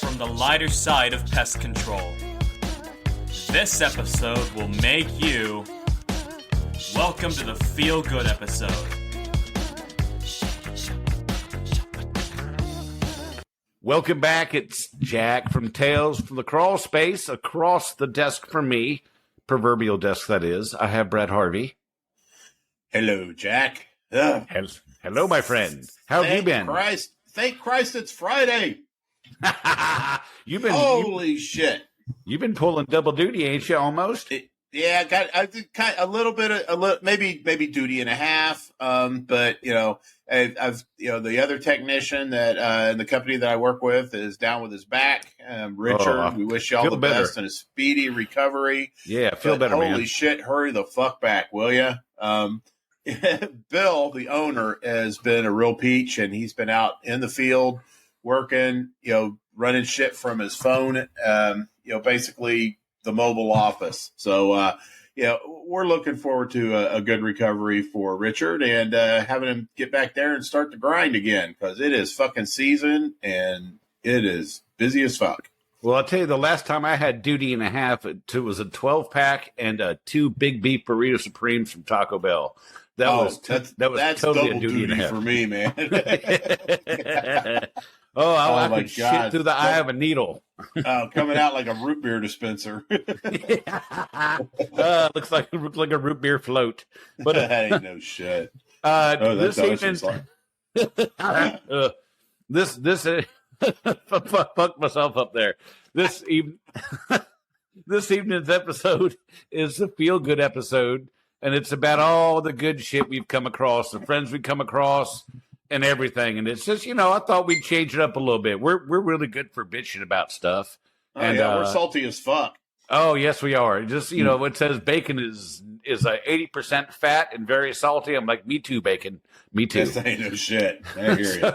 from the lighter side of pest control. This episode will make you... Welcome to the Feel Good episode. Welcome back. It's Jack from Tales from the Crawl Space. Across the desk from me, proverbial desk that is, I have Brad Harvey. Hello, Jack. Hello, my friend. How have you been? Thank Christ it's Friday. You've been Holy shit. You've been pulling double duty, ain't you? Almost. I did kind of a little, maybe duty and a half. But I've the other technician that in the company that I work with is down with his back. Richard, we wish you all the best and a speedy recovery. Yeah, feel better, man. Holy shit, hurry the fuck back, will you? Bill, the owner, has been a real peach, and he's been out in the field working, running shit from his phone, basically the mobile office. So, we're looking forward to a good recovery for Richard and having him get back there and start the grind again, because it is fucking season and it is busy as fuck. Well, I'll tell you, the last time I had duty and a half, it was a 12-pack and 2 big beef burrito supremes from Taco Bell. That's totally a duty and a half for me, man. I could shit through the eye of a needle. Coming out like a root beer dispenser. Looks like a root beer float. But hey, no shit. This evening, fuck myself up there. This evening's episode is a feel good episode, and it's about all the good shit we've come across, the friends we come across, and everything. And it's just, I thought we'd change it up a little bit. We're really good for bitching about stuff. We're salty as fuck. Oh, yes, we are. Just, it says bacon is 80% fat and very salty. I'm like, me too, bacon. Me too. This ain't no shit. I hear you.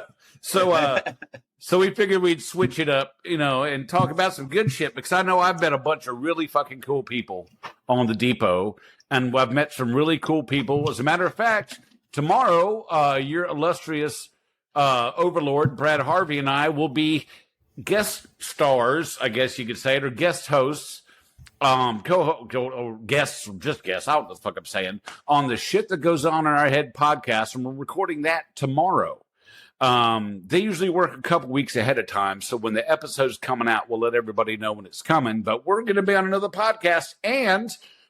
So we figured we'd switch it up, and talk about some good shit, because I know I've met a bunch of really fucking cool people on the depot, and I've met some really cool people. As a matter of fact, tomorrow, your illustrious overlord, Brad Harvey, and I will be guest stars, I guess you could say it, or guest hosts, guests, just guests, I don't know what the fuck I'm saying, on the Shit That Goes On in Our Head podcast, and we're recording that tomorrow. They usually work a couple weeks ahead of time, so when the episode's coming out, we'll let everybody know when it's coming, but we're going to be on another podcast, and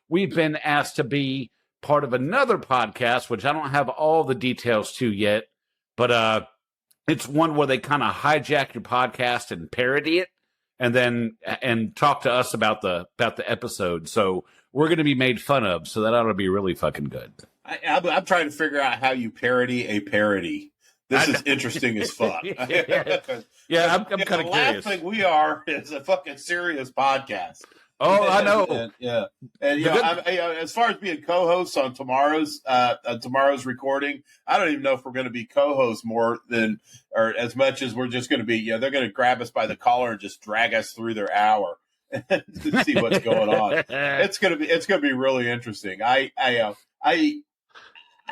we've been asked to be part of another podcast, which I don't have all the details to yet, but it's one where they kind of hijack your podcast and parody it, and talk to us about the episode. So we're going to be made fun of, so that ought to be really fucking good. I'm trying to figure out how you parody a parody. This is interesting as fuck. I'm kind of curious. The last thing we are is a fucking serious podcast. Oh, I know. As far as being co-hosts on tomorrow's recording, I don't even know if we're going to be co-hosts more than or as much as we're just going to be. They're going to grab us by the collar and just drag us through their hour to see what's going on. It's going to be really interesting.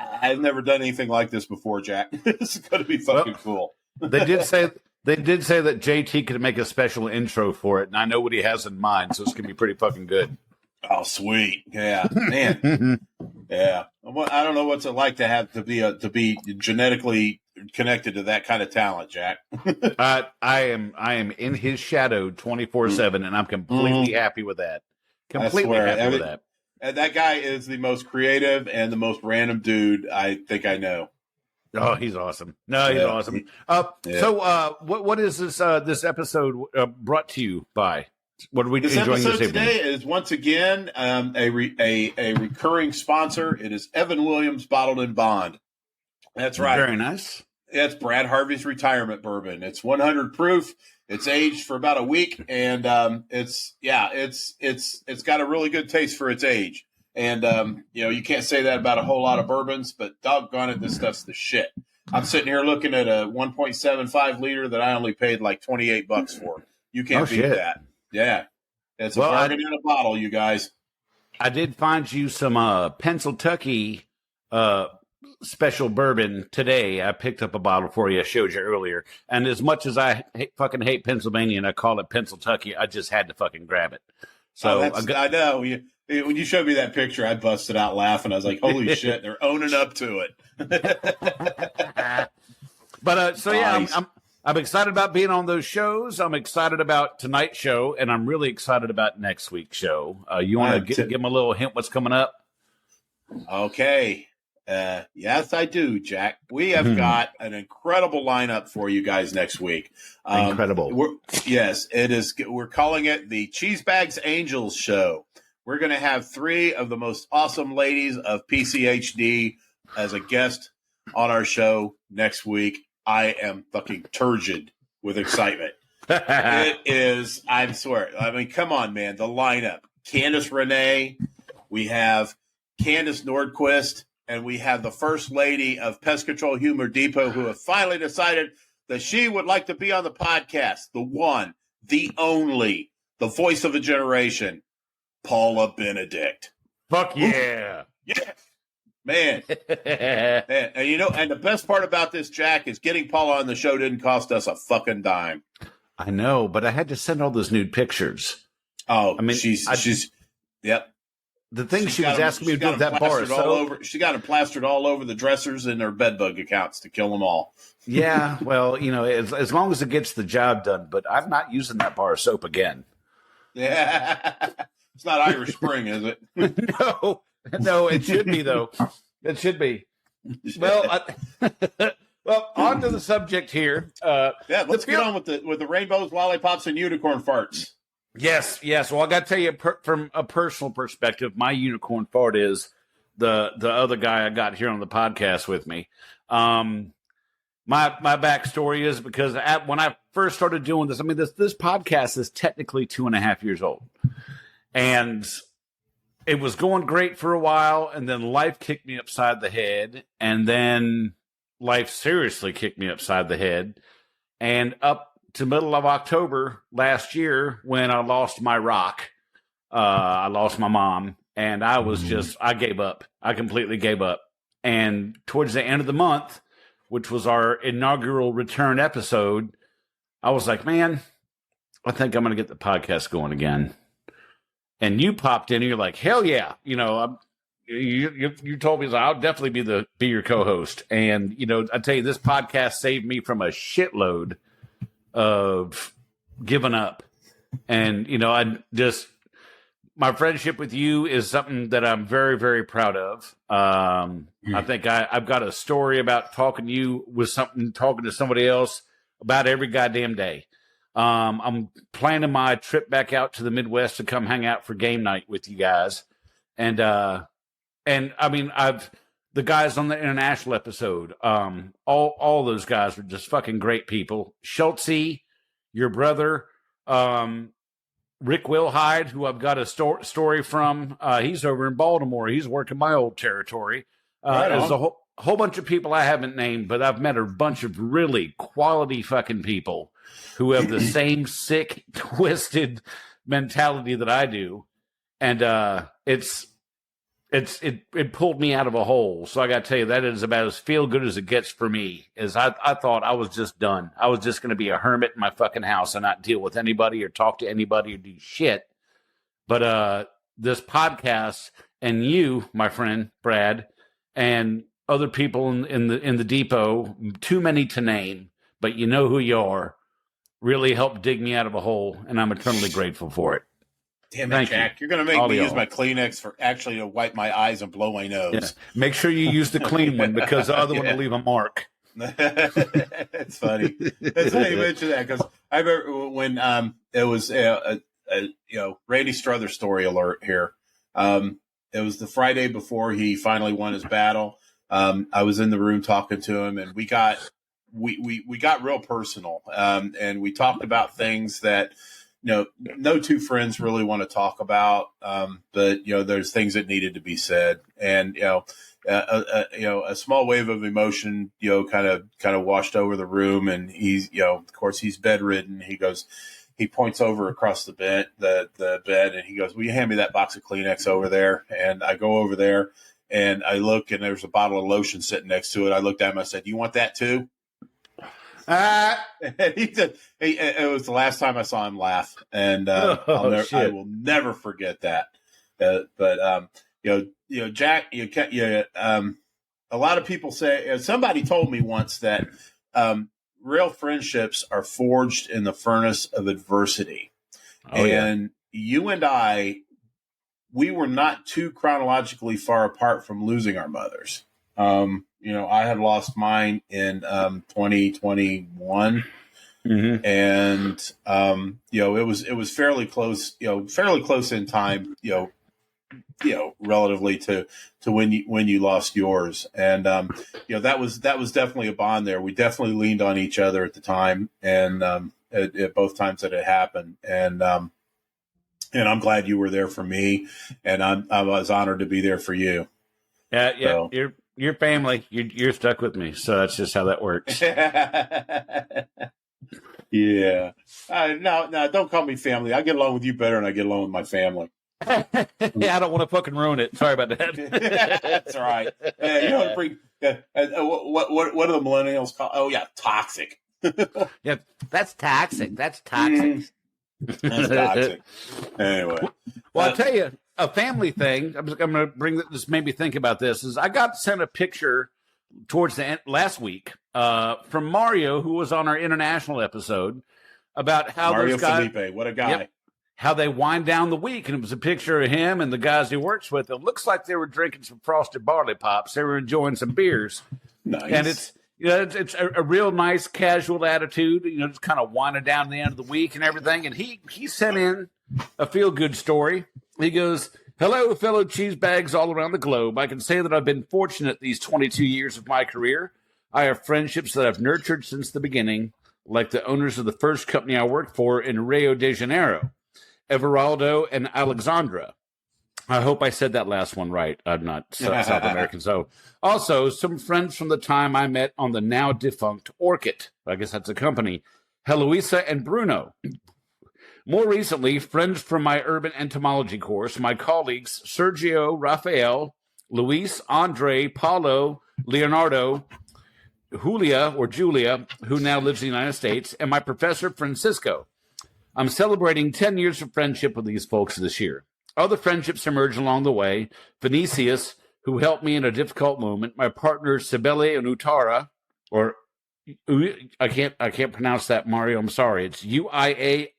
I've never done anything like this before, Jack. This is going to be fucking cool. They did say that JT could make a special intro for it, and I know what he has in mind, so it's going to be pretty fucking good. Oh, sweet. Yeah, man. Yeah. I don't know what's it like to be genetically connected to that kind of talent, Jack. I am in his shadow 24/7, and I'm completely happy with that. Completely happy with that. And that guy is the most creative and the most random dude I think I know. Oh, he's awesome. No, he's awesome. So, what is this episode brought to you by? What are we enjoying this evening? Today is once again a recurring sponsor. It is Evan Williams Bottled in Bond. That's right. Very nice. It's Brad Harvey's retirement bourbon. It's 100 proof. It's aged for about a week, and it's got a really good taste for its age. And you can't say that about a whole lot of bourbons, but doggone it, this stuff's the shit. I'm sitting here looking at a 1.75 liter that I only paid like $28 for. You can't beat that. Yeah, it's a bargain in a bottle, you guys. I did find you some Pennsylvania special bourbon today. I picked up a bottle for you. I showed you earlier. And as much as I fucking hate Pennsylvania and I call it Pennsyltucky, I just had to fucking grab it. So I know. When you showed me that picture, I busted out laughing. I was like, holy shit, they're owning up to it. But so yeah, Nice. I'm excited about being on those shows. I'm excited about tonight's show, and I'm really excited about next week's show. You want to give them a little hint what's coming up? Okay. Yes, I do, Jack. We have got an incredible lineup for you guys next week. Incredible. Yes, it is. We're calling it the Cheese Bags Angels Show. We're going to have 3 of the most awesome ladies of PCHD as a guest on our show next week. I am fucking turgid with excitement. It is, I swear. I mean, come on, man. The lineup. Candace Renee. We have Candace Nordquist. And we have the first lady of Pest Control Humor Depot who have finally decided that she would like to be on the podcast. The one, the only, the voice of a generation, Paula Benedict. Fuck yeah. Yeah. Man. Man. And you know, and the best part about this, Jack, is getting Paula on the show didn't cost us a fucking dime. I know, but I had to send all those nude pictures. Oh, I mean, she's yep. The thing she was asking me to do with that bar is she got them plastered all over the dressers and their bedbug accounts to kill them all. Yeah, well, you know, as long as it gets the job done. But I'm not using that bar of soap again. Yeah, it's not Irish Spring, is it? No, it should be though. It should be. Well, well, on to the subject here. Yeah, let's get on with the rainbows, lollipops, and unicorn farts. Yes. Well, I got to tell you from a personal perspective, my unicorn fart is the other guy I got here on the podcast with me. My backstory is because when I first started doing this, I mean, this podcast is technically 2.5 years old, and it was going great for a while, and then life kicked me upside the head, and then life seriously kicked me upside the head, and up to middle of October last year when I lost my rock. I lost my mom, and I was I gave up. I completely gave up. And towards the end of the month, which was our inaugural return episode, I was like, man, I think I'm going to get the podcast going again. And you popped in and you're like, hell yeah. You know, you told me I'll definitely be your co-host. And, you know, I tell you, this podcast saved me from a shitload of giving up. And, you know, my friendship with you is something that I'm very, very proud of. I think I've got a story about talking to somebody else about every goddamn day. I'm planning my trip back out to the Midwest to come hang out for game night with you guys. And I mean, the guys on the international episode, all those guys are just fucking great people. Schultze, your brother, Rick Wilhide, who I've got a story from. He's over in Baltimore. He's working my old territory. There's a whole bunch of people I haven't named, but I've met a bunch of really quality fucking people who have the same sick, twisted mentality that I do. And it pulled me out of a hole. So I got to tell you, that is about as feel good as it gets for me. As I thought I was just done. I was just going to be a hermit in my fucking house and not deal with anybody or talk to anybody or do shit. But this podcast and you, my friend Brad, and other people in the depot, too many to name, but you know who you are, really helped dig me out of a hole, and I'm eternally grateful for it. Damn it, Jack. You're going to make me use my Kleenex for actually to wipe my eyes and blow my nose. Yeah. Make sure you use the clean one because the other one will leave a mark. It's funny. It's funny you mention that because I remember when it was Randy Strother story alert here. It was the Friday before he finally won his battle. I was in the room talking to him, and we got real personal, and we talked about things that no two friends really want to talk about, but there's things that needed to be said, and a small wave of emotion kind of washed over the room, and he's of course he's bedridden. He points over across the bed, and he goes, "Will you hand me that box of Kleenex over there?" And I go over there, and I look, and there's a bottle of lotion sitting next to it. I looked at him. I said, "You want that too?" And he said, it was the last time I saw him laugh, and I will never forget that. But Jack, a lot of people say. Somebody told me once that real friendships are forged in the furnace of adversity. And you and I, we were not too chronologically far apart from losing our mothers. I had lost mine in 2021, and it was fairly close, fairly close in time, relatively to when you lost yours, and that was definitely a bond there. We definitely leaned on each other at the time, and at both times that it happened, and I'm glad you were there for me, and I was honored to be there for you. Yeah. So. Your family, you're stuck with me, so that's just how that works. Yeah. No, don't call me family. I get along with you better than I get along with my family. Yeah, I don't want to fucking ruin it. Sorry about that. That's all right. What do the millennials call? Oh yeah, toxic. Yeah, that's toxic. That's toxic. That's toxic. Anyway, well, I'll tell you a family thing. I'm going to bring this. Made me think about this. Is I got sent a picture towards the end last week from Mario, who was on our international episode, about how Mario those guys. Felipe, what a guy. Yep, how they wind down the week, and it was a picture of him and the guys he works with. It looks like they were drinking some frosted barley pops. They were enjoying some beers, nice. And it's a real nice casual attitude. Just kind of winding down the end of the week and everything. And he sent in a feel good story. He goes, "Hello, fellow cheese bags all around the globe. I can say that I've been fortunate these 22 years of my career. I have friendships that I've nurtured since the beginning, like the owners of the first company I worked for in Rio de Janeiro, Everaldo and Alexandra." I hope I said that last one right. I'm not South American. So also some friends from the time I met on the now defunct Orchid. I guess that's a company. Heloisa and Bruno. More recently, friends from my urban entomology course, my colleagues Sergio, Rafael, Luis, Andre, Paulo, Leonardo, Julia, who now lives in the United States, and my professor Francisco. I'm celebrating 10 years of friendship with these folks this year. Other friendships emerged along the way. Vinicius, who helped me in a difficult moment, my partner Sibele and Utara, or I can't pronounce that, Mario. I'm sorry. It's Uiara.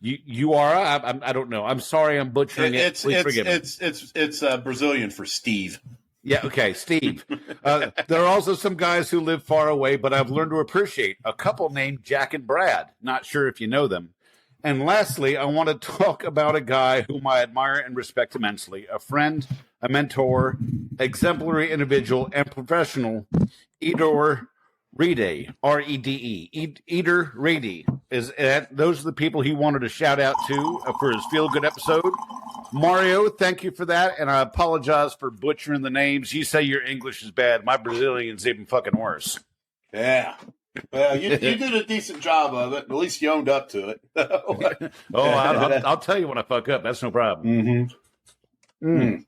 Uara. I don't know. I'm sorry. I'm butchering it. Please forgive me. It's Brazilian for Steve. Yeah. Okay, Steve. There are also some guys who live far away, but I've learned to appreciate a couple named Jack and Brad. Not sure if you know them. And lastly, I want to talk about a guy whom I admire and respect immensely, a friend, a mentor, exemplary individual, and professional, Idor Rede, R-E-D-E. Idor Rede. Those are the people he wanted to shout out to for his feel-good episode. Mario, thank you for that, and I apologize for butchering the names. You say your English is bad. My Brazilian's even fucking worse. Yeah. Well, you did a decent job of it. At least you owned up to it. I'll tell you when I fuck up. That's no problem. Yeah,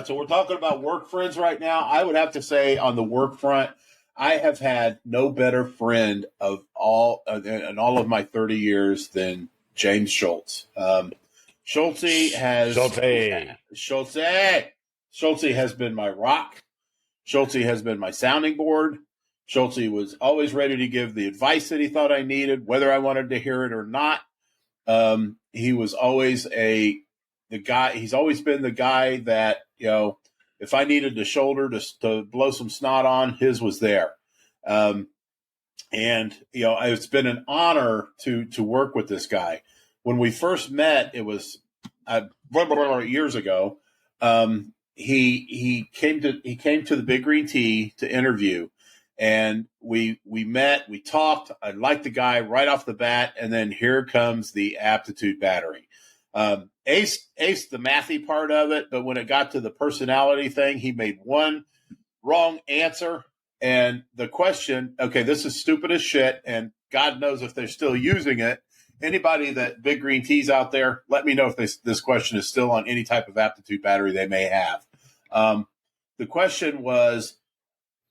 so we're talking about work friends right now. I would have to say on the work front, I have had no better friend of all in all of my 30 years than James Schultz. Schultz has been my rock. Schultz has been my sounding board. Schultz was always ready to give the advice that he thought I needed, whether I wanted to hear it or not. He was always the guy. He's always been the guy that, if I needed the shoulder to blow some snot on, his was there. And it's been an honor to work with this guy. When we first met, it was years ago. He came to the Big Green Tea to interview. And we met, we talked. I liked the guy right off the bat, and then here comes the aptitude battery. Ace the mathy part of it, but when it got to the personality thing, he made one wrong answer. And the question, okay, this is stupid as shit, and God knows if they're still using it. Anybody that Big Green Tea's out there, let me know if this question is still on any type of aptitude battery they may have. The question was,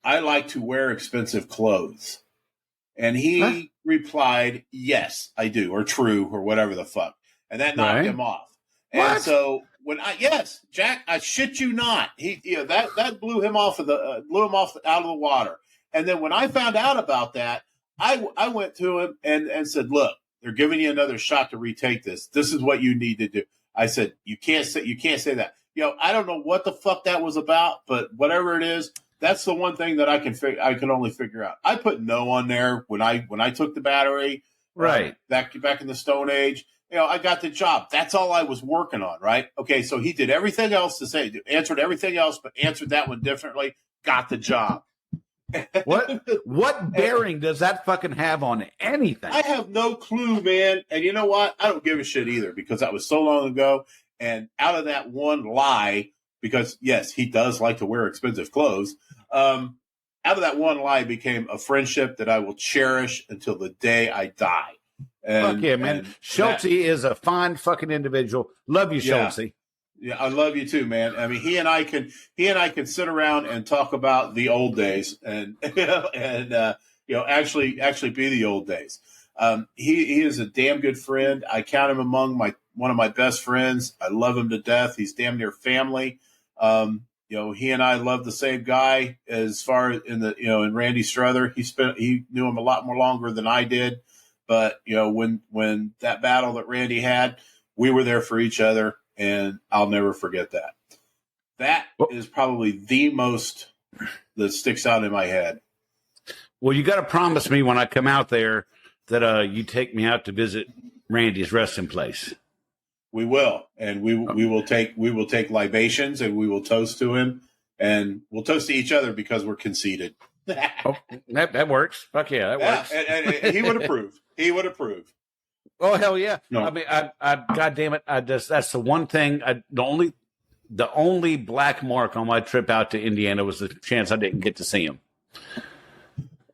I like to wear expensive clothes. And he replied, yes, I do, or true, or whatever the fuck. And that knocked him off. And so yes, Jack, I shit you not. That blew him off out of the water. And then when I found out about that, I went to him and said, look, they're giving you another shot to retake this. This is what you need to do. I said, you can't say that. I don't know what the fuck that was about, but whatever it is, that's the one thing that I can only figure out. I put no on there when I took the battery, right? Back in the Stone Age. I got the job. That's all I was working on, right? Okay, so he did everything else answered everything else, but answered that one differently. Got the job. What bearing does that fucking have on anything? I have no clue, man. And you know what? I don't give a shit either, because that was so long ago. And out of that one lie, because yes, he does like to wear expensive clothes. Out of that one lie became a friendship that I will cherish until the day I die. Fuck yeah, man. Schulte is a fine fucking individual. Love you, Schulte. Yeah, I love you too, man. I mean, he and I can sit around and talk about the old days and actually be the old days. He is a damn good friend. I count him among one of my best friends. I love him to death. He's damn near family. He and I love the same guy as far as in Randy Strother. He knew him a lot more longer than I did. But, when that battle that Randy had, we were there for each other, and I'll never forget that. That is probably the most that sticks out in my head. Well, you got to promise me when I come out there that you take me out to visit Randy's resting place. We will, and we will take libations, and we will toast to him, and we'll toast to each other because we're conceited. That works. Fuck yeah, that works. And he would approve. He would approve. Oh hell yeah! No. I mean, I God damn it! That's the one thing. The only black mark on my trip out to Indiana was the chance I didn't get to see him.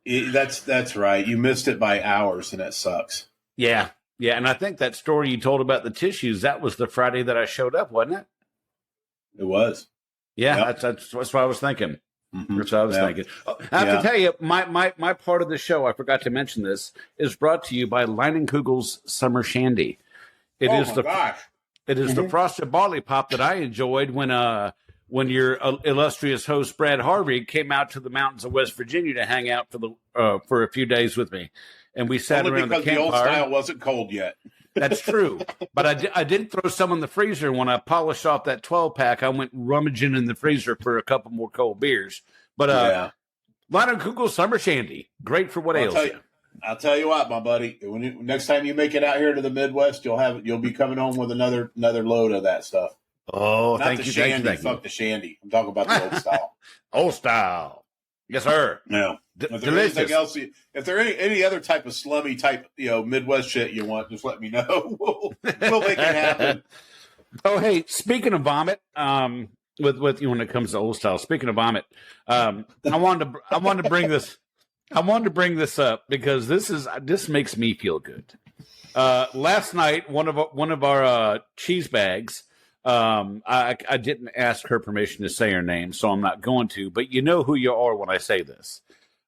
That's right. You missed it by hours, and that sucks. Yeah, and I think that story you told about the tissues, that was the Friday that I showed up, wasn't it? It was. Yeah, yep. That's what I was thinking. Mm-hmm. That's what I was thinking. I have to tell you, my part of the show, I forgot to mention this, is brought to you by Leinenkugel's Summer Shandy. It is the frosted barley pop that I enjoyed when your illustrious host Brad Harvey came out to the mountains of West Virginia to hang out for a few days with me, and we sat around the campfire. The old style wasn't cold yet. That's true, but I did throw some in the freezer. When I polished off that 12-pack, I went rummaging in the freezer for a couple more cold beers. But Leinenkugel's Summer Shandy, great for what ails you. I'll tell you what, my buddy. Next time you make it out here to the Midwest, you'll be coming home with another load of that stuff. Oh, Not thank the you, shandy, thank you. Fuck the shandy. I'm talking about the old style. Old style, yes, sir. No. Delicious. If there any other type of slummy type, Midwest shit you want, just let me know. We'll make it happen. Oh, hey, speaking of vomit, with you when it comes to old style. Speaking of vomit, I wanted to bring this. I wanted to bring this up because this makes me feel good. Last night, one of our cheese bags. I didn't ask her permission to say her name, so I'm not going to. But you know who you are when I say this.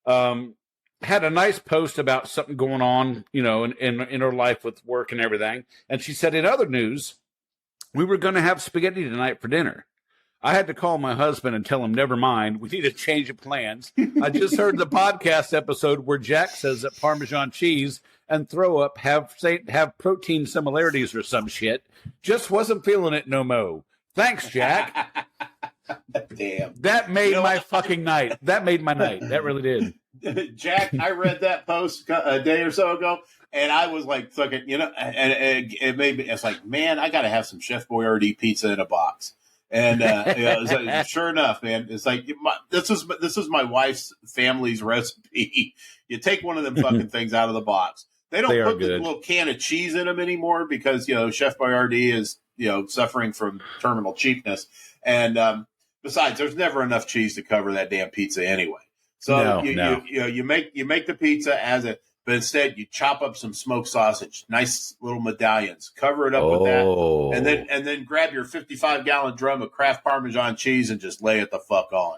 Had a nice post about something going on, in her life with work and everything. And she said, in other news, we were going to have spaghetti tonight for dinner. I had to call my husband and tell him, never mind, we need a change of plans. I just heard the podcast episode where Jack says that Parmesan cheese and throw up have protein similarities or some shit. Just wasn't feeling it no mo. Thanks, Jack. Damn. That made my fucking night. That made my night. That really did. Jack, I read that post a day or so ago, and I was like, fucking, and it made me, it's like, man, I got to have some Chef Boyardee pizza in a box. And it's like, sure enough, man, it's like this is my wife's family's recipe. You take one of them fucking things out of the box. They don't put the little can of cheese in them anymore because Chef Boyardee is suffering from terminal cheapness, and besides, there's never enough cheese to cover that damn pizza anyway. So you make the pizza as a But instead, you chop up some smoked sausage, nice little medallions, cover it up with that, and then grab your 55-gallon drum of Kraft Parmesan cheese and just lay it the fuck on.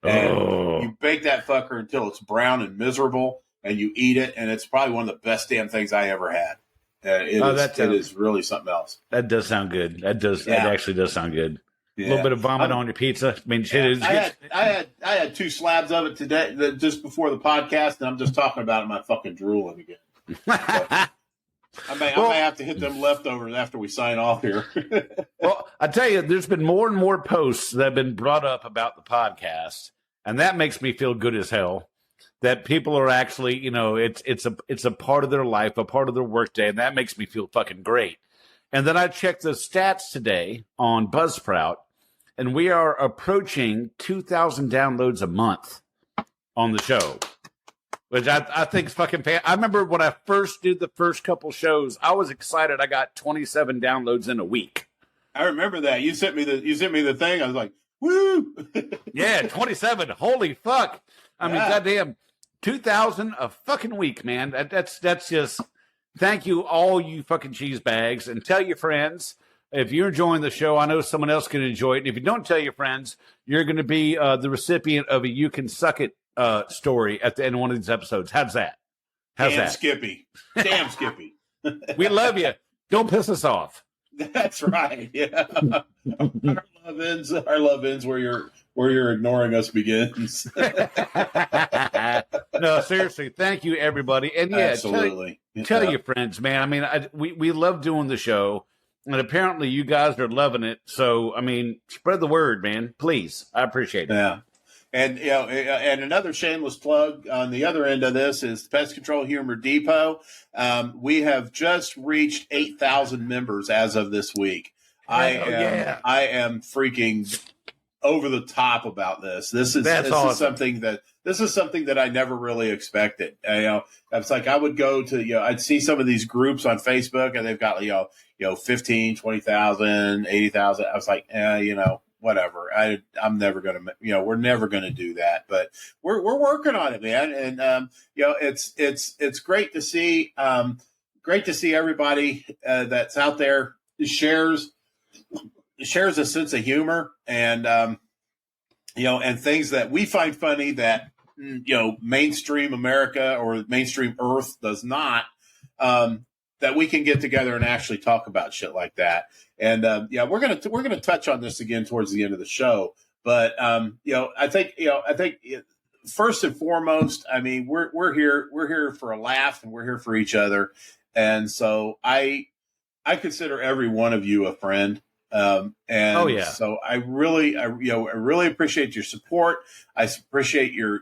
And you bake that fucker until it's brown and miserable, and you eat it, and it's probably one of the best damn things I ever had. It is really something else. That does sound good. That actually does sound good. Yeah. A little bit of vomit on your pizza. I mean, shit. I had 2 slabs of it today, just before the podcast, and I'm just talking about it. My fucking drooling again. I may have to hit them leftovers after we sign off here. Well, I tell you, there's been more and more posts that have been brought up about the podcast, and that makes me feel good as hell. That people are actually, it's a part of their life, a part of their workday, and that makes me feel fucking great. And then I checked the stats today on Buzzsprout, and we are approaching 2,000 downloads a month on the show, which I think is fucking I remember when I first did the first couple shows, I was excited. I got 27 downloads in a week. I remember that. You sent me the thing. I was like, woo! Yeah, 27. Holy fuck! I mean, goddamn, 2,000 a fucking week, man. That's just. Thank you, all you fucking cheese bags, and tell your friends. If you're enjoying the show, I know someone else can enjoy it. And if you don't tell your friends, you're going to be the recipient of a "You Can Suck It" story at the end of one of these episodes. How's that? Damn Skippy. Damn Skippy. We love you. Don't piss us off. That's right. Yeah. Our love ends where you're ignoring us begins. No, seriously. Thank you, everybody. And yeah, absolutely. Tell your friends, man. I mean, we love doing the show, and apparently you guys are loving it. So, I mean, spread the word, man. Please. I appreciate it. Yeah. And, and another shameless plug on the other end of this is Pest Control Humor Depot. We have just reached 8,000 members as of this week. I am freaking over the top about this. This is something that I never really expected. It's like I would go to, I'd see some of these groups on Facebook and they've got, 15, 20,000, 80,000. I was like, whatever. I'm never going to, we're never going to do that, but we're working on it, man. And, it's great to see, everybody that's out there shares a sense of humor and, and things that we find funny that, mainstream America or mainstream Earth does not, that we can get together and actually talk about shit like that. And, we're going to touch on this again towards the end of the show. But, I think first and foremost, I mean, we're here for a laugh and we're here for each other. And so I consider every one of you a friend. So I really appreciate your support. I appreciate your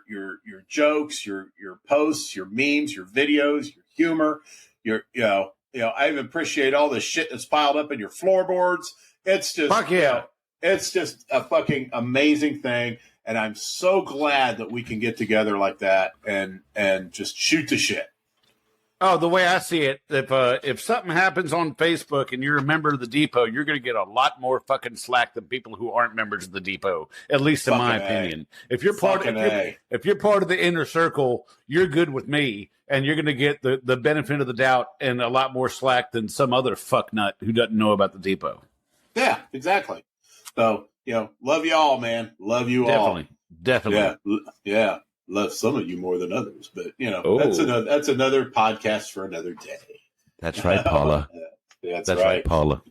jokes, your posts, your memes, your videos, your humor, I even appreciate all the shit that's piled up in your floorboards. It's just, it's just a fucking amazing thing. And I'm so glad that we can get together like that and just shoot the shit. Oh, the way I see it, if something happens on Facebook and you're a member of the Depot, you're going to get a lot more fucking slack than people who aren't members of the Depot. At least in my opinion. If you're part of the inner circle, you're good with me, and you're going to get the benefit of the doubt and a lot more slack than some other fucknut who doesn't know about the Depot. Yeah, exactly. So love you all, man. Love you all. Definitely. Yeah. Love some of you more than others, but that's another podcast for another day. That's right, Paula. That's right, Paula.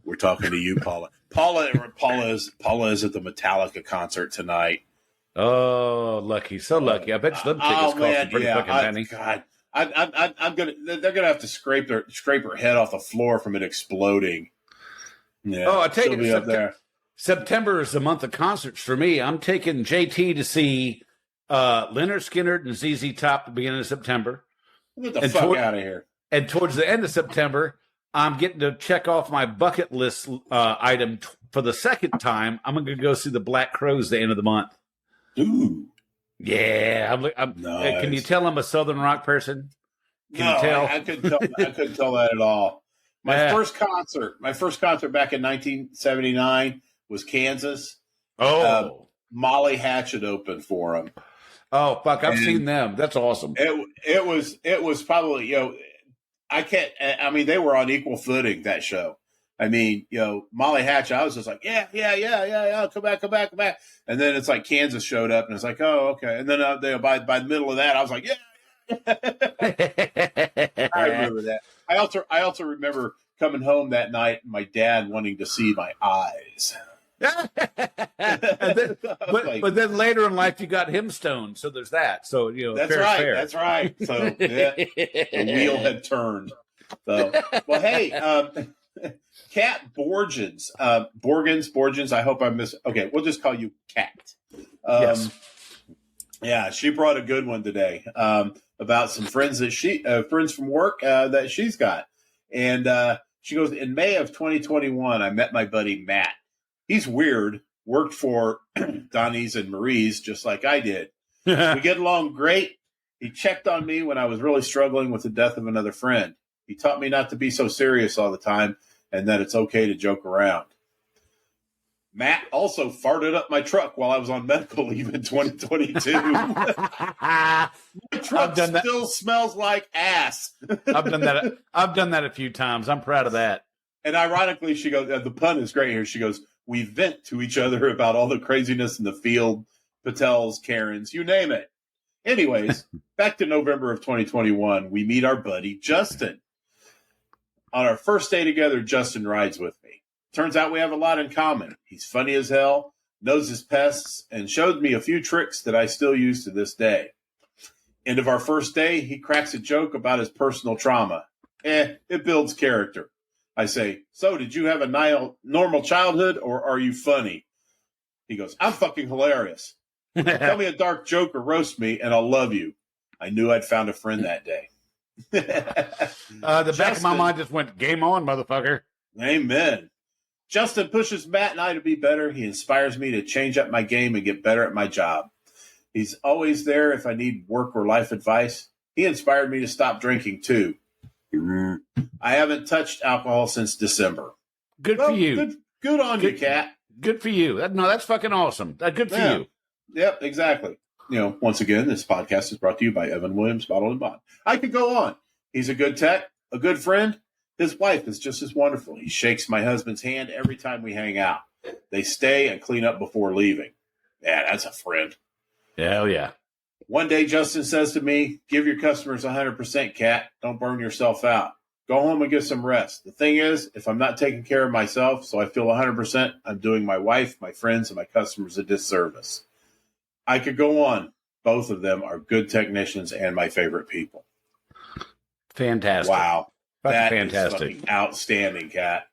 We're talking to you, Paula. Paula is at the Metallica concert tonight. Oh, lucky, so lucky! I bet you them tickets cost a pretty fucking penny. God, they're gonna have to scrape her head off the floor from it exploding. Yeah. Oh, I take it up there. September is the month of concerts for me. I'm taking JT to see Lynyrd Skynyrd and ZZ Top at the beginning of September. Get the fuck out of here. And towards the end of September, I'm getting to check off my bucket list item for the second time. I'm going to go see the Black Crowes the end of the month. Ooh. Yeah. Nice. Can you tell I'm a Southern rock person? Can you tell? I couldn't tell that at all. My first concert back in 1979 was Kansas. Oh. Molly Hatchet opened for him. Oh fuck, I've And seen them. That's awesome. It was probably, I mean, they were on equal footing, that show. I mean, Molly Hatch, I was just like, yeah, come back. And then it's like Kansas showed up, and it's like, oh, okay. And then by the middle of that, I was like, yeah. I remember that. I also remember coming home that night and my dad wanting to see my eyes. but then later in life you got him stoned, so there's that. So that's fair, right. fair. That's right. So yeah, the wheel had turned. So well, hey, Kat Borgens, Borgens. I hope I miss. Okay, we'll just call you Kat. Yes. Yeah, she brought a good one today about some friends that friends from work that she's got, and she goes, in May of 2021, I met my buddy Matt. He's weird, worked for Donnie's and Marie's just like I did. We get along great. He checked on me when I was really struggling with the death of another friend. He taught me not to be so serious all the time and that it's okay to joke around. Matt also farted up my truck while I was on medical leave in 2022. My truck still smells like ass. I've done that. I've done that a few times. I'm proud of that. And ironically, she goes, the pun is great here. She goes, we vent to each other about all the craziness in the field, Patels, Karens, you name it. Anyways, back to November of 2021, we meet our buddy Justin. On our first day together, Justin rides with me. Turns out we have a lot in common. He's funny as hell, knows his pests, and showed me a few tricks that I still use to this day. End of our first day, he cracks a joke about his personal trauma. It builds character. I say, so did you have a normal childhood or are you funny? He goes, I'm fucking hilarious. Tell me a dark joke or roast me and I'll love you. I knew I'd found a friend that day. The back of my mind just went, game on, motherfucker. Amen. Justin pushes Matt and I to be better. He inspires me to change up my game and get better at my job. He's always there if I need work or life advice. He inspired me to stop drinking too. I haven't touched alcohol since December. Good for you. Good on you, Kat. Good for you. No, that's fucking awesome. Good for you. Yep, exactly. Once again, this podcast is brought to you by Evan Williams, Bottle and Bond. I could go on. He's a good tech, a good friend. His wife is just as wonderful. He shakes my husband's hand every time we hang out. They stay and clean up before leaving. Yeah, that's a friend. Hell yeah. One day, Justin says to me, give your customers 100%, Kat. Don't burn yourself out. Go home and get some rest. The thing is, if I'm not taking care of myself, so I feel 100%, I'm doing my wife, my friends, and my customers a disservice. I could go on. Both of them are good technicians and my favorite people. Fantastic. Wow. That fantastic. Is fucking outstanding, Kat.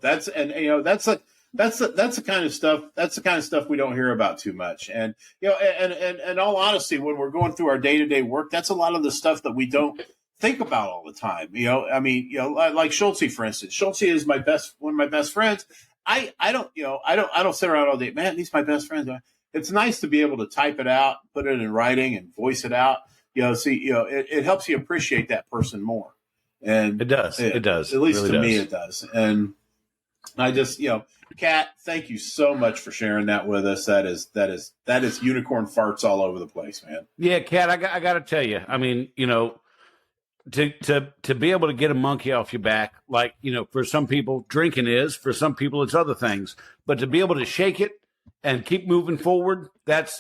That's the kind of stuff. That's the kind of stuff we don't hear about too much. And and in all honesty, when we're going through our day-to-day work, that's a lot of the stuff that we don't think about all the time. Like Schultze, for instance. Schultze is one of my best friends. I don't sit around all day. Man, he's my best friend. It's nice to be able to type it out, put it in writing, and voice it out. It helps you appreciate that person more. And it does. It does. At least really to me, it does. And I just, Kat, thank you so much for sharing that with us. That is unicorn farts all over the place, man. Yeah, Kat, I got to tell you. I mean, to be able to get a monkey off your back, like, for some people drinking is, for some people it's other things, but to be able to shake it and keep moving forward, that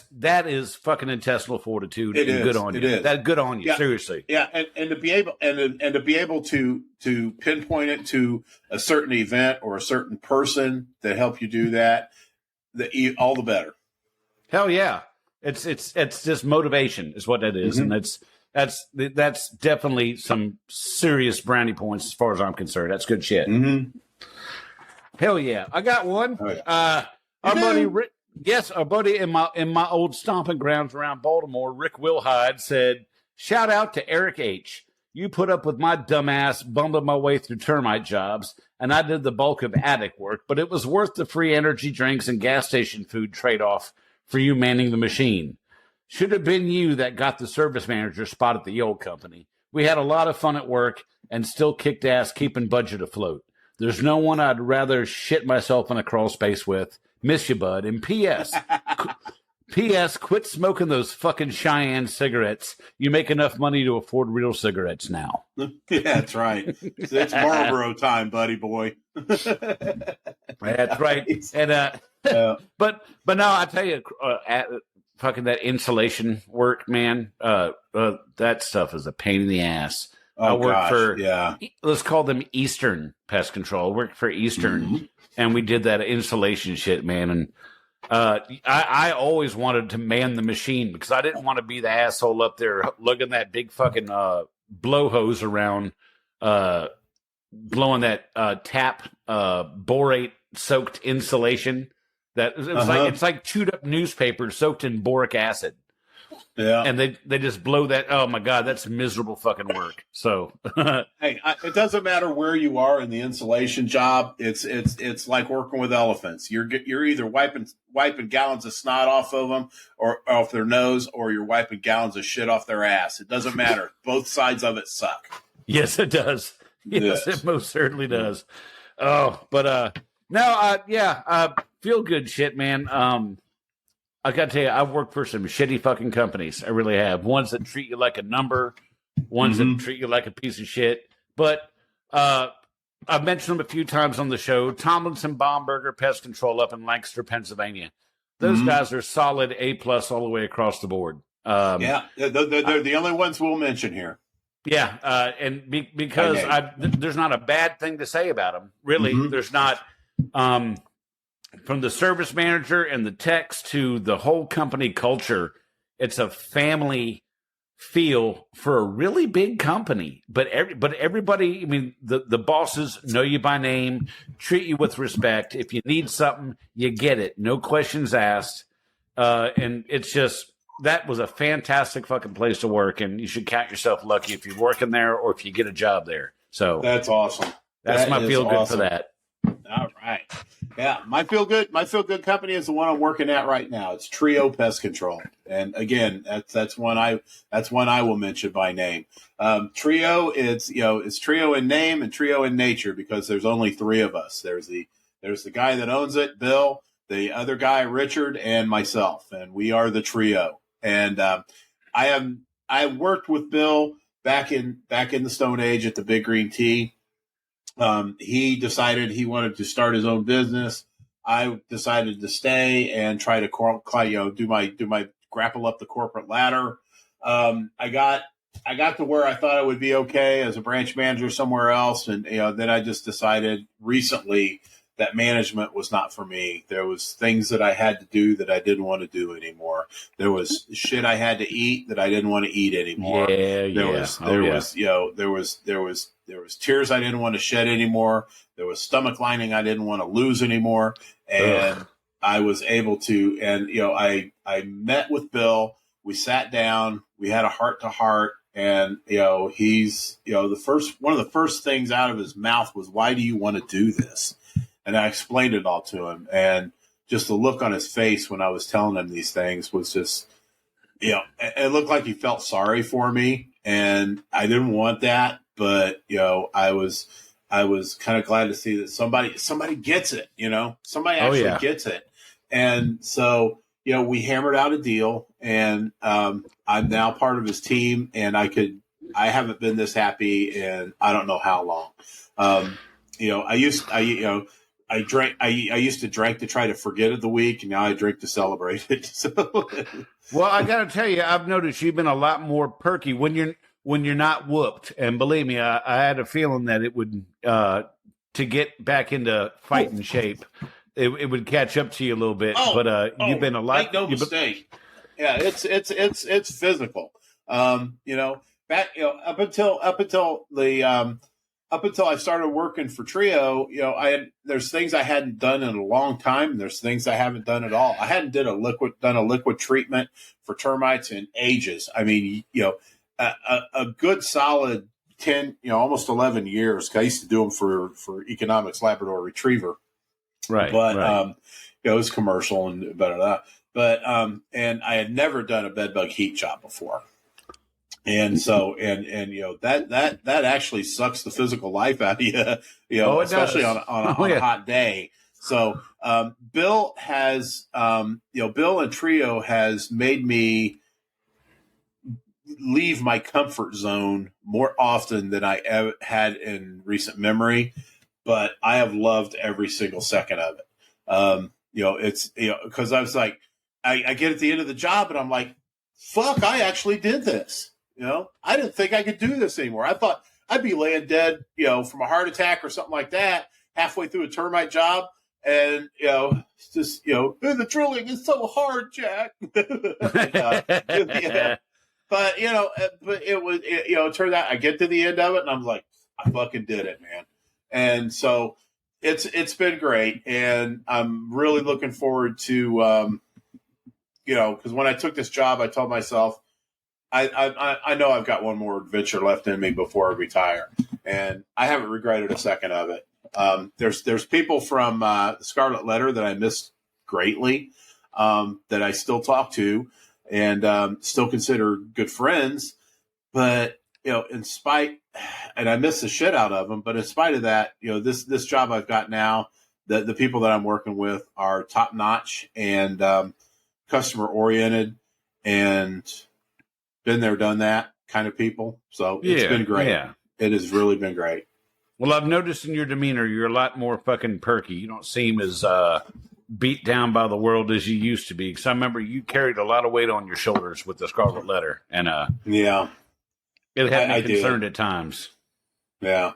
is fucking intestinal fortitude. It is. Good on you. It is. That good on you. Yeah. Seriously. Yeah, and to be able to pinpoint it to a certain event or a certain person that help you do that, all the better. Hell yeah. It's just motivation is what that is. Mm-hmm. And that's definitely some serious brownie points as far as I'm concerned. That's good shit. Mm-hmm. Hell yeah. I got one. Oh, yeah. Our buddy Rick, our buddy in my old stomping grounds around Baltimore, Rick Wilhide, said, shout out to Eric H. You put up with my dumb ass bumbling my way through termite jobs, and I did the bulk of attic work, but it was worth the free energy drinks and gas station food trade-off for you manning the machine. Should have been you that got the service manager spot at the old company. We had a lot of fun at work and still kicked ass keeping budget afloat. There's no one I'd rather shit myself in a crawl space with. Miss you, bud. And P.S. P.S. Quit smoking those fucking Cheyenne cigarettes. You make enough money to afford real cigarettes now. Yeah, that's right. It's Marlboro time, buddy boy. That's right. And but now I tell you, fucking that insulation work, man. That stuff is a pain in the ass. I work for let's call them Eastern Pest Control. I worked for Eastern, and we did that insulation shit, man. And I always wanted to man the machine because I didn't want to be the asshole up there lugging that big fucking blow hose around, blowing that tap borate soaked insulation. That it's like chewed up newspaper soaked in boric acid. Yeah, and they just blow that. Oh my god, that's miserable fucking work. So hey, it doesn't matter where you are in the insulation job. It's like working with elephants. You're either wiping gallons of snot off of them or off their nose, or you're wiping gallons of shit off their ass. It doesn't matter. Both sides of it suck. Yes, it does. Yes, it most certainly does. Oh, but feel good shit, man. I got to tell you, I've worked for some shitty fucking companies. I really have. Ones that treat you like a number, ones that treat you like a piece of shit. But I've mentioned them a few times on the show. Tomlinson Baumberger Pest Control up in Lancaster, Pennsylvania. Those guys are solid A+ all the way across the board. They're the only ones we'll mention here. Yeah, and because there's not a bad thing to say about them. Really, there's not. From the service manager and the techs to the whole company culture, it's a family feel for a really big company. But everybody, I mean, the bosses know you by name, treat you with respect. If you need something, you get it. No questions asked. And it's just, that was a fantastic fucking place to work. And you should count yourself lucky if you're working there or if you get a job there. So that's awesome. That's my feel good for that. All right. Yeah, my feel good company is the one I'm working at right now. It's Trio Pest Control, and again, that's one I will mention by name. Trio, it's Trio in name and Trio in nature because there's only three of us. There's the guy that owns it, Bill, the other guy, Richard, and myself, and we are the Trio. And I worked with Bill back in the Stone Age at the Big Green Tea. He decided he wanted to start his own business. I decided to stay and try to do my grapple up the corporate ladder. I got to where I thought I would be okay as a branch manager somewhere else, and then I just decided recently that management was not for me. There was things that I had to do that I didn't want to do anymore. There was shit I had to eat that I didn't want to eat anymore. There was tears I didn't want to shed anymore. There was stomach lining I didn't want to lose anymore. And I was able to, and I met with Bill. We sat down, we had a heart to heart, and he's one of the first things out of his mouth was, "Why do you want to do this?" And I explained it all to him, and just the look on his face when I was telling him these things was just, it looked like he felt sorry for me, and I didn't want that, but I was kind of glad to see that somebody gets it, somebody actually gets it, and so we hammered out a deal, and I'm now part of his team, and I haven't been this happy in I don't know how long. I used to drink to try to forget it the week, and now I drink to celebrate it. So, well, I got to tell you, I've noticed you've been a lot more perky when you're not whooped. And believe me, I had a feeling that it would to get back into fighting shape, it would catch up to you a little bit. But you've been a lot. Make no mistake. Yeah, it's physical. Up until I started working for Trio, there's things I hadn't done in a long time. And there's things I haven't done at all. I hadn't done a liquid treatment for termites in ages. I mean, a good solid 10, almost 11 years. I used to do them for Economics Labrador Retriever, right? But it was commercial and better but and I had never done a bed bug heat job before. And so, that actually sucks the physical life out of you, especially on a hot day. So Bill has, Bill and Trio has made me leave my comfort zone more often than I ever had in recent memory, but I have loved every single second of it. It's, because I was like, I get at the end of the job and I'm like, fuck, I actually did this. I didn't think I could do this anymore. I thought I'd be laying dead, from a heart attack or something like that, halfway through a termite job. And, it's just, the drilling is so hard, Jack. But, it turned out I get to the end of it and I'm like, I fucking did it, man. And so it's been great. And I'm really looking forward to, because when I took this job, I told myself, I know I've got one more adventure left in me before I retire. And I haven't regretted a second of it. There's people from the Scarlet Letter that I missed greatly, that I still talk to and still consider good friends. But, in spite, and I miss the shit out of them, but in spite of that, this job I've got now, the people that I'm working with are top notch and customer oriented and been there, done that kind of people. So it's been great. Yeah. It has really been great. Well, I've noticed in your demeanor, you're a lot more fucking perky. You don't seem as beat down by the world as you used to be. Because I remember you carried a lot of weight on your shoulders with the Scarlet Letter. And it had me concerned at times. Yeah,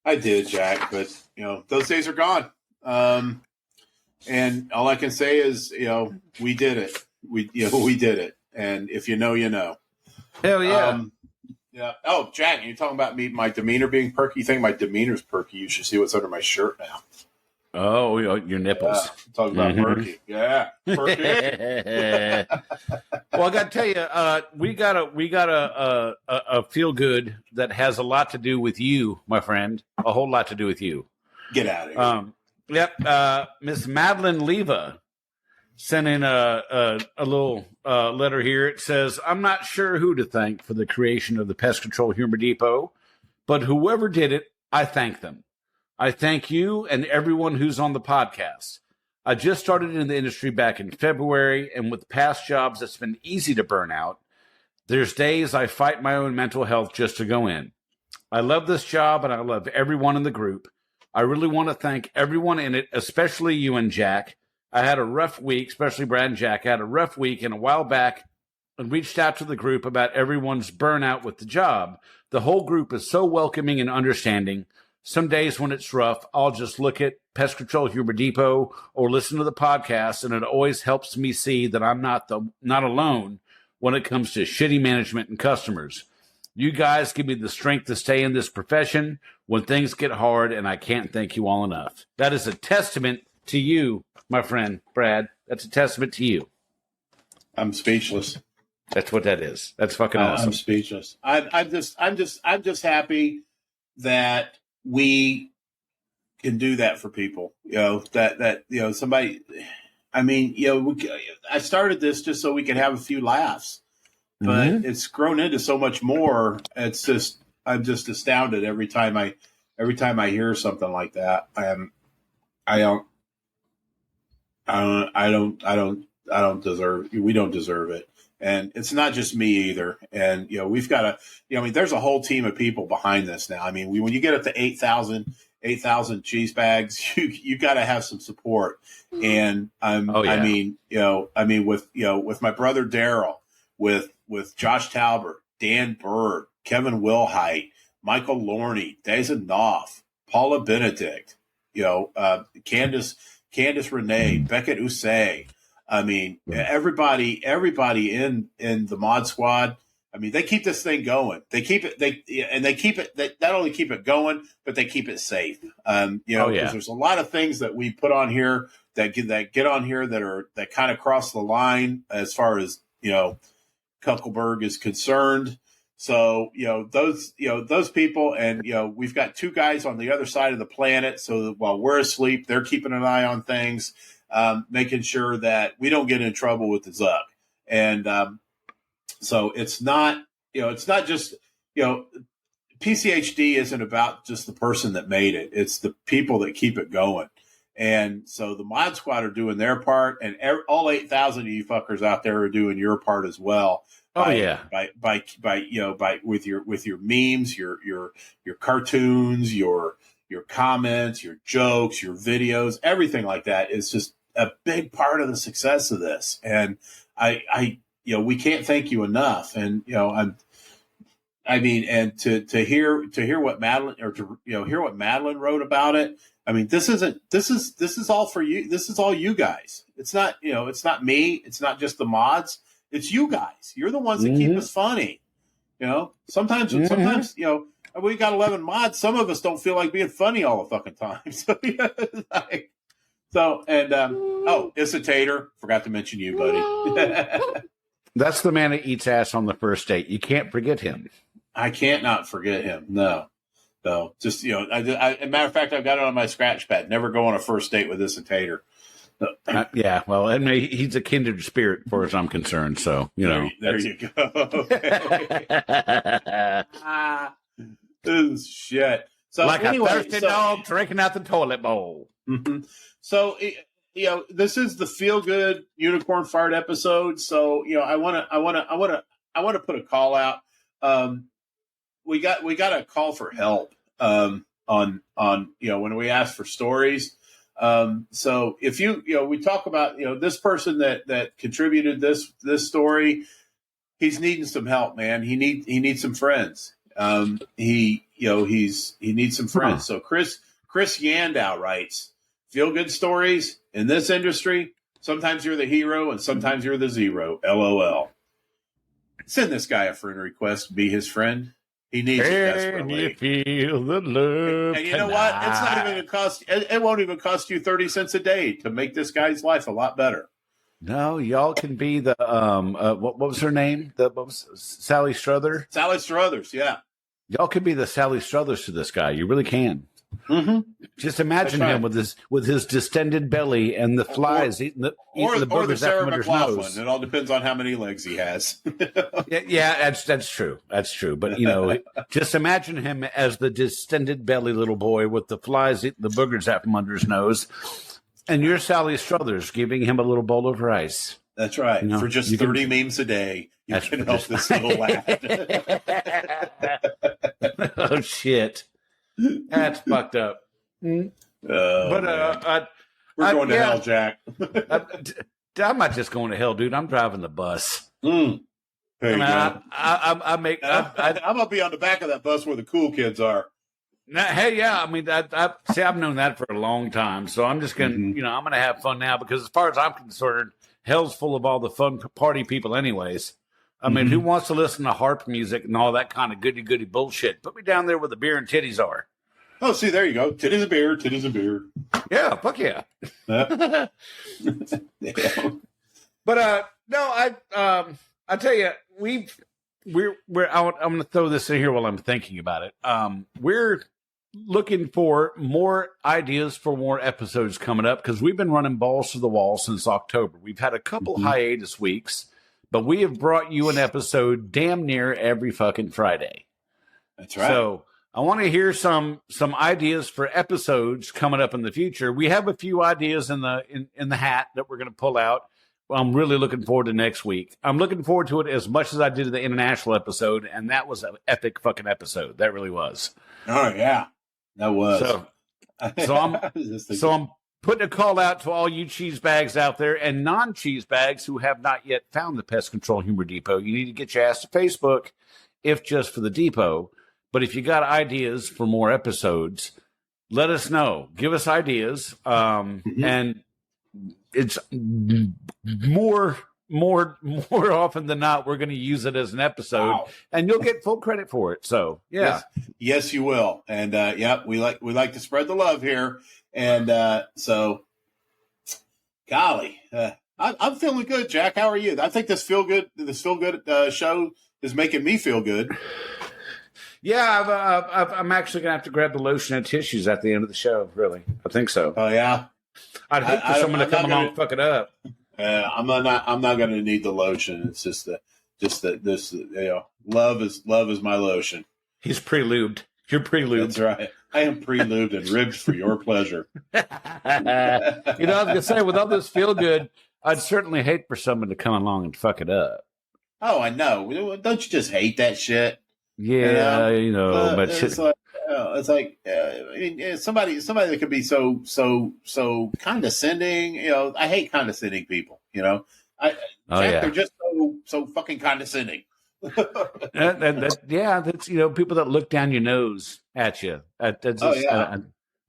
I did, Jack. But, those days are gone. And all I can say is, we did it. We did it. And if you know, you know. Hell yeah. Yeah. Oh, Jack, you're talking about my demeanor being perky. You think my demeanor's perky? You should see what's under my shirt now. Oh, your nipples. Yeah, talking about perky. Yeah, perky. Well, I got to tell you, we got a feel good that has a lot to do with you, my friend. A whole lot to do with you. Get out of here. Yep. Miss Madeline Leva sent in a little letter here. It says, I'm not sure who to thank for the creation of the Pest Control Humor Depot, but whoever did it, I thank them. I thank you and everyone who's on the podcast. I just started in the industry back in February, and with past jobs, it's been easy to burn out. There's days I fight my own mental health just to go in. I love this job, and I love everyone in the group. I really want to thank everyone in it, especially you and Jack. I had a rough week, especially Brad and Jack. I had a rough week, and a while back, and reached out to the group about everyone's burnout with the job. The whole group is so welcoming and understanding. Some days when it's rough, I'll just look at Pest Control Humor Depot or listen to the podcast, and it always helps me see that I'm not alone when it comes to shitty management and customers. You guys give me the strength to stay in this profession when things get hard, and I can't thank you all enough. That is a testament to you, my friend Brad. That's a testament to you. I'm speechless. That's what that is. That's fucking awesome. I'm speechless. I'm just happy that we can do that for people. Somebody. I mean, I started this just so we could have a few laughs, but it's grown into so much more. It's just, I'm just astounded every time I hear something like that. We don't deserve it. And it's not just me either. And, we've got there's a whole team of people behind this now. I mean, when you get up to 8,000 cheese bags, you got to have some support. And with my brother Daryl, with Josh Talbert, Dan Bird, Kevin Wilhite, Michael Lorney, Dazen Knopf, Paula Benedict, Candace Renee, Beckett Usay. I mean, everybody in the mod squad. I mean, they keep this thing going. They not only keep it going, but they keep it safe. Because there's a lot of things that we put on here that get on here that kind of cross the line as far as Kuckelberg is concerned. So those people, and we've got two guys on the other side of the planet. So that while we're asleep, they're keeping an eye on things. Making sure that we don't get in trouble with the Zuck. And so it's not just, PCHD isn't about just the person that made it. It's the people that keep it going. And so the Mod Squad are doing their part, and all 8,000 of you fuckers out there are doing your part as well. With your memes, your cartoons, your comments, your jokes, your videos, everything like that is just a big part of the success of this. And we can't thank you enough. And to hear what Madeline hear what Madeline wrote about it. I mean, this is all for you. This is all you guys. It's not me. It's not just the mods. It's you guys. You're the ones that keep us funny. Sometimes we got 11 mods. Some of us don't feel like being funny all the fucking time. Issa Tater. Forgot to mention you, buddy. That's the man that eats ass on the first date. You can't forget him. I can't not forget him. No. So just, as a matter of fact, I've got it on my scratch pad. Never go on a first date with Issa Tater. Yeah, well, I mean, he's a kindred spirit, as far as I'm concerned. So, there you go. This is shit. So like a thirsty dog drinking out the toilet bowl. Mm-hmm. So, this is the feel good unicorn fart episode. So, I want to put a call out. We got a call for help on when we ask for stories. So if we talk about this person that contributed this story, he's needing some help, man. He needs some friends. He needs some friends. So Chris Yandow writes, feel good stories in this industry. Sometimes you're the hero and sometimes you're the zero. LOL. Send this guy a friend request. Be his friend. He needs it desperately. You feel the love. And you know what? It's not even going to cost. It won't even cost you 30 cents a day to make this guy's life a lot better. No, y'all can be the what was her name? Sally Strother. Sally Struthers, yeah. Y'all can be the Sally Struthers to this guy. You really can. Mm-hmm. Just imagine him with his distended belly and the flies eating the boogers out from under his nose. It all depends on how many legs he has. yeah, that's true. That's true. But just imagine him as the distended belly little boy with the flies eating the boogers out from under his nose, and you're Sally Struthers giving him a little bowl of rice. That's right. For just 30 memes a day, you can help this little lad. Oh shit. That's fucked up. We're going to hell, Jack. I'm not just going to hell, dude. I'm driving the bus. There you go. I'm gonna be on the back of that bus where the cool kids are. Hey, yeah. I mean, I've known that for a long time. So I'm just gonna, I'm gonna have fun now because, as far as I'm concerned, hell's full of all the fun party people, anyways. I mean, who wants to listen to harp music and all that kind of goody-goody bullshit? Put me down there where the beer and titties are. Oh, see, there you go. Titties and beer, titties and beer. Yeah, fuck yeah. Yeah. But no, I tell you, I'm going to throw this in here while I'm thinking about it. We're looking for more ideas for more episodes coming up because we've been running balls to the wall since October. We've had a couple hiatus weeks. But we have brought you an episode damn near every fucking Friday. That's right. So I want to hear some ideas for episodes coming up in the future. We have a few ideas in the hat that we're going to pull out. I'm really looking forward to next week. I'm looking forward to it as much as I did the international episode, and that was an epic fucking episode. That really was. Oh yeah, that was. So I'm putting a call out to all you cheese bags out there and non-cheese bags who have not yet found the Pest Control Humor Depot. You need to get your ass to Facebook, if just for the depot. But if you got ideas for more episodes, let us know. Give us ideas. And it's more often than not, we're going to use it as an episode, and you'll get full credit for it. So, yeah. Yes, you will. And, we like to spread the love here. And so, golly, I'm feeling good, Jack. How are you? I think this feel good show is making me feel good. Yeah, I'm actually gonna have to grab the lotion and tissues at the end of the show. Really, I think so. Oh yeah, I'd hate for someone to come along and fuck it up. I'm not going to need the lotion. It's just that this love is my lotion. He's pre-lubed. You're pre-lubed. That's right. I am pre-lubed and ribbed for your pleasure. I was gonna say, with all this feel good, I'd certainly hate for someone to come along and fuck it up. Oh, I know. Don't you just hate that shit? Yeah, but it's like somebody that could be so condescending. I hate condescending people. Jack, they're just so fucking condescending. That's people that look down your nose at you. That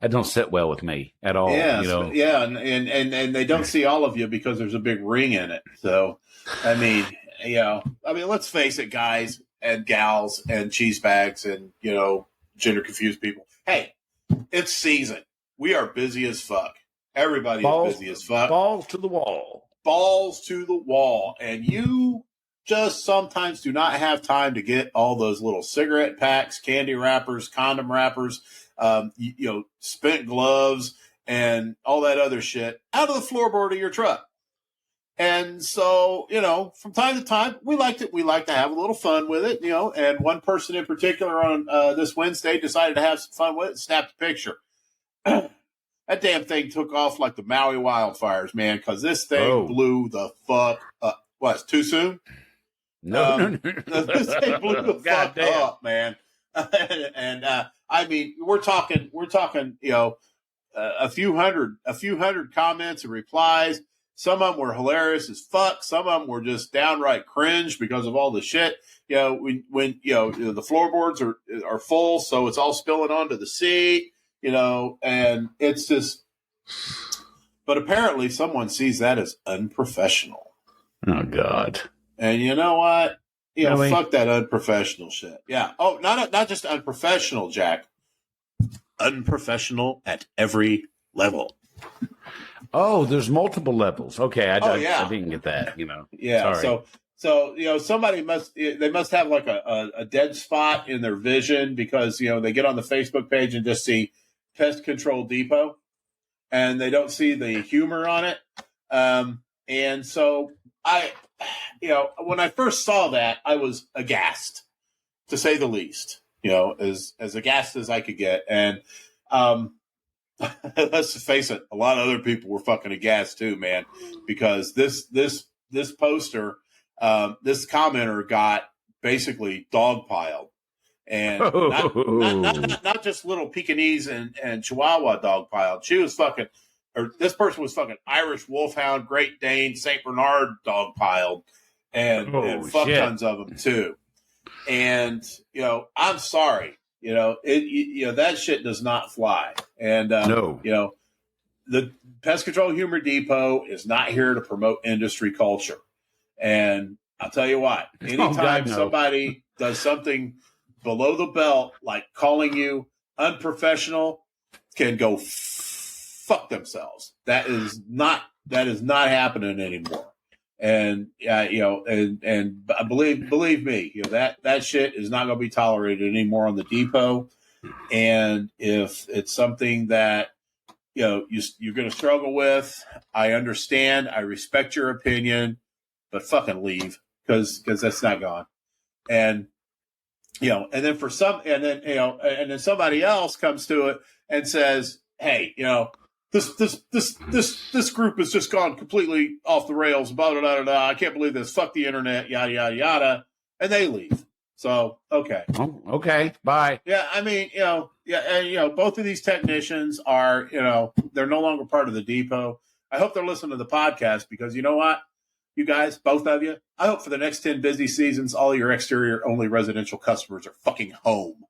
don't sit well with me at all. And they don't see all of you because there's a big ring in it. So, I mean, let's face it, guys and gals and cheese bags and gender confused people. Hey, it's season. We are busy as fuck. Everybody is busy as fuck. Balls to the wall. Balls to the wall. And you just sometimes do not have time to get all those little cigarette packs, candy wrappers, condom wrappers, spent gloves, and all that other shit out of the floorboard of your truck. And so, from time to time, we like to have a little fun with it, and one person in particular on this Wednesday decided to have some fun with it and snapped a picture. That damn thing took off like the Maui wildfires, man, because this thing blew the fuck up. What, too soon? No. This thing blew the fuck up, man. And I mean, we're talking, a few hundred comments and replies. Some of them were hilarious as fuck. Some of them were just downright cringe because of all the shit. When the floorboards are full, so it's all spilling onto the seat. And it's just. But apparently, someone sees that as unprofessional. Oh God! And you know what? Really? Fuck that unprofessional shit. Yeah. Oh, not just unprofessional, Jack. Unprofessional at every level. Oh, there's multiple levels. Okay, I didn't get that. Yeah. Sorry. So somebody must have like a dead spot in their vision because they get on the Facebook page and just see Pest Control Depot, and they don't see the humor on it. And so when I first saw that, I was aghast, to say the least. As aghast as I could get, and let's face it, a lot of other people were fucking aghast too, man, because this poster, this commenter got basically dogpiled, and not just little Pekingese and Chihuahua dogpiled. She was fucking, or this person was fucking Irish Wolfhound, Great Dane, Saint Bernard dogpiled, and fuck tons of them too. And I'm sorry. That shit does not fly. And, no. The Pest Control Humor Depot is not here to promote industry culture. And I'll tell you what, anytime somebody does something below the belt, like calling you unprofessional, can go fuck themselves. That is not happening anymore. And and believe me, that shit is not going to be tolerated anymore on the depot. And if it's something that you're going to struggle with, I understand. I respect your opinion, but fucking leave because that's not gone. And and then and then somebody else comes to it and says, hey, This group has just gone completely off the rails. Blah, blah, blah, blah. I can't believe this. Fuck the internet. Yada yada yada. And they leave. So okay. Oh, okay. Bye. Yeah, I mean, and both of these technicians are, they're no longer part of the depot. I hope they're listening to the podcast because you know what, you guys, both of you, I hope for the next 10 busy seasons, all your exterior only residential customers are fucking home.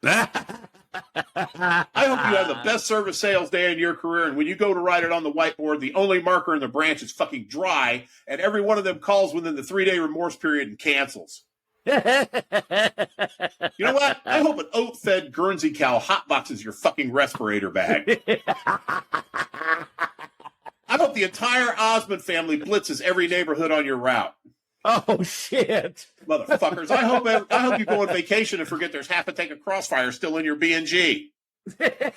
I hope you have the best service sales day in your career, and when you go to write it on the whiteboard, the only marker in the branch is fucking dry, and every one of them calls within the 3-day remorse period and cancels. You know what? I hope an oat-fed Guernsey cow hotboxes your fucking respirator bag. I hope the entire Osmond family blitzes every neighborhood on your route. Oh shit, motherfuckers! I hope you go on vacation and forget there's half a tank of Crossfire still in your B&G. Fuckers!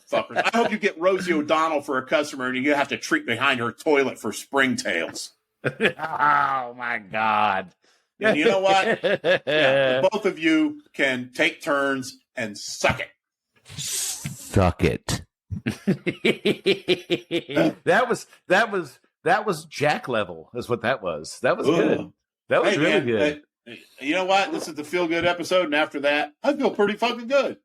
I hope you get Rosie O'Donnell for a customer and you have to treat behind her toilet for springtails. Oh my God! And you know what? Both of you can take turns and suck it. Suck it. that was Jack level. Is what that was. That was good. That was really good. You know what? This is the feel good episode, and after that, I feel pretty fucking good.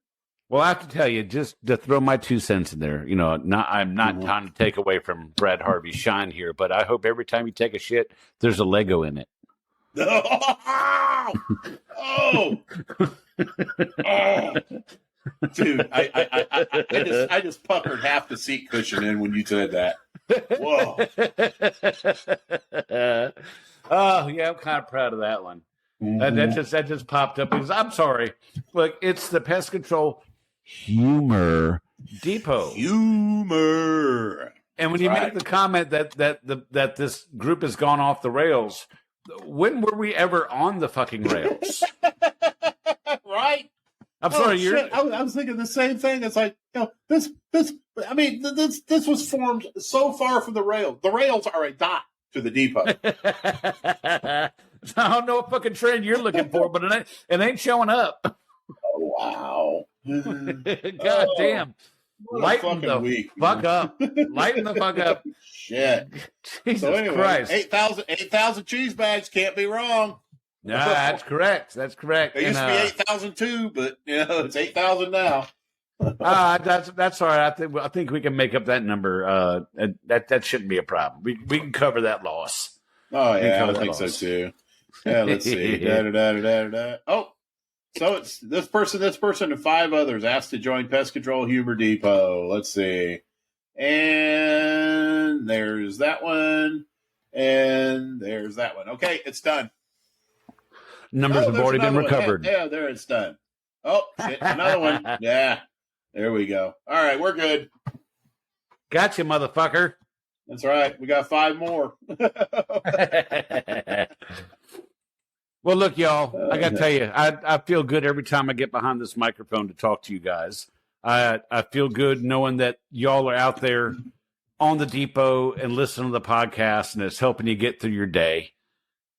Well, I have to tell you, just to throw my 2 cents in there, I'm not trying to take away from Brad Harvey's shine here, but I hope every time you take a shit, there's a Lego in it. Oh, dude, I just puckered half the seat cushion in when you said that. Whoa. Oh yeah, I'm kind of proud of that one. That just popped up because I'm sorry. Look, it's the Pest Control Humor Depot. Humor. And when you make the comment that this group has gone off the rails, when were we ever on the fucking rails? Right? I'm sorry. I was thinking the same thing. It's like, this was formed so far from the rails. The rails are a dot to the depot. I don't know what fucking trend you're looking for, but it ain't showing up. Oh, wow. God damn. Lighten the fuck up. Lighten the fuck up. Shit. Jesus Christ. 8,000 cheese bags can't be wrong. No, that's correct. That's correct. It used to be 8,002, but it's 8,000 now. That's all right. I think we can make up that number. That shouldn't be a problem. We can cover that loss. Oh yeah, I think so too. Yeah, let's see. Oh, so it's this person, and 5 others asked to join Pest Control Humor Depot. Let's see. And there's that one. And there's that one. Okay, it's done. Numbers have already been recovered. Yeah, there it's done. Oh, shit, another one. Yeah, there we go. All right, we're good. Gotcha, motherfucker. That's right. We got 5 more. Well, look, y'all, I got to tell you, I feel good every time I get behind this microphone to talk to you guys. I feel good knowing that y'all are out there on the depot and listening to the podcast, and it's helping you get through your day.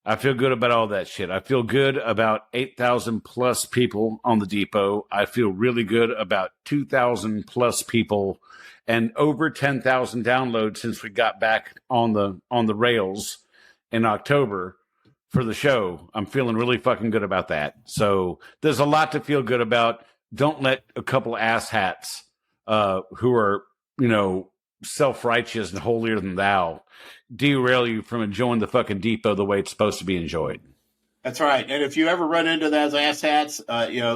I feel good about all that shit. I feel good about 8,000 plus people on the depot. I feel really good about 2,000 plus people and over 10,000 downloads since we got back on the rails in October for the show. I'm feeling really fucking good about that. So there's a lot to feel good about. Don't let a couple asshats who are, self-righteous and holier than thou derail you from enjoying the fucking depot the way it's supposed to be enjoyed. That's right. And if you ever run into those asshats,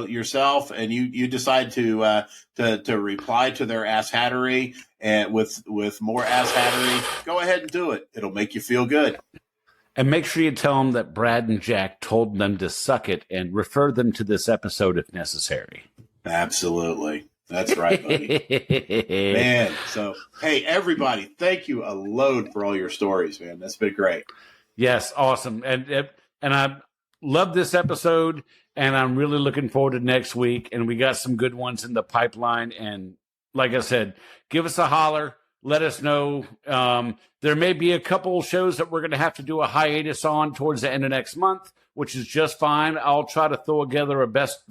yourself, and you decide to reply to their asshattery and with more asshattery, go ahead and do it. It'll make you feel good. And make sure you tell them that Brad and Jack told them to suck it and refer them to this episode if necessary. Absolutely. That's right, buddy. Man, so, hey, everybody, thank you a load for all your stories, man. That's been great. Yes, awesome. And I love this episode, and I'm really looking forward to next week. And we got some good ones in the pipeline. And like I said, give us a holler. Let us know. There may be a couple shows that we're going to have to do a hiatus on towards the end of next month, which is just fine. I'll try to throw together a best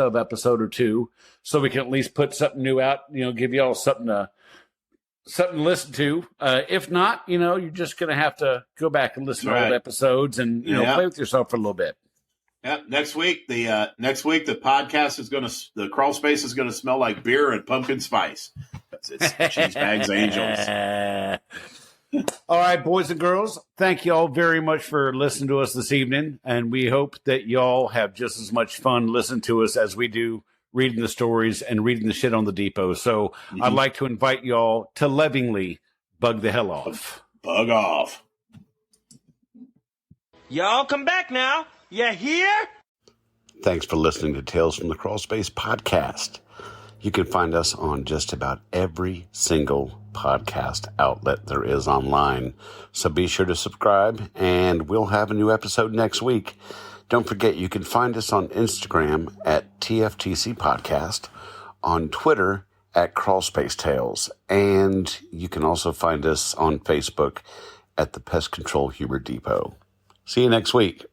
of episode or 2, so we can at least put something new out. Give y'all something to listen to. If not, you're just going to have to go back and listen to old episodes and play with yourself for a little bit. Yeah, next week the podcast is the crawl space is gonna smell like beer and pumpkin spice. It's Cheese Bags Angels. All right, boys and girls, thank you all very much for listening to us this evening, and we hope that y'all have just as much fun listening to us as we do reading the stories and reading the shit on the depot. So I'd like to invite y'all to lovingly bug the hell off. Bug off. Y'all come back now. You hear? Thanks for listening to Tales from the Crawl Space podcast. You can find us on just about every single podcast outlet there is online. So be sure to subscribe, and we'll have a new episode next week. Don't forget, you can find us on Instagram at TFTC Podcast, on Twitter at Crawl Space Tales, and you can also find us on Facebook at the Pest Control Humor Depot. See you next week.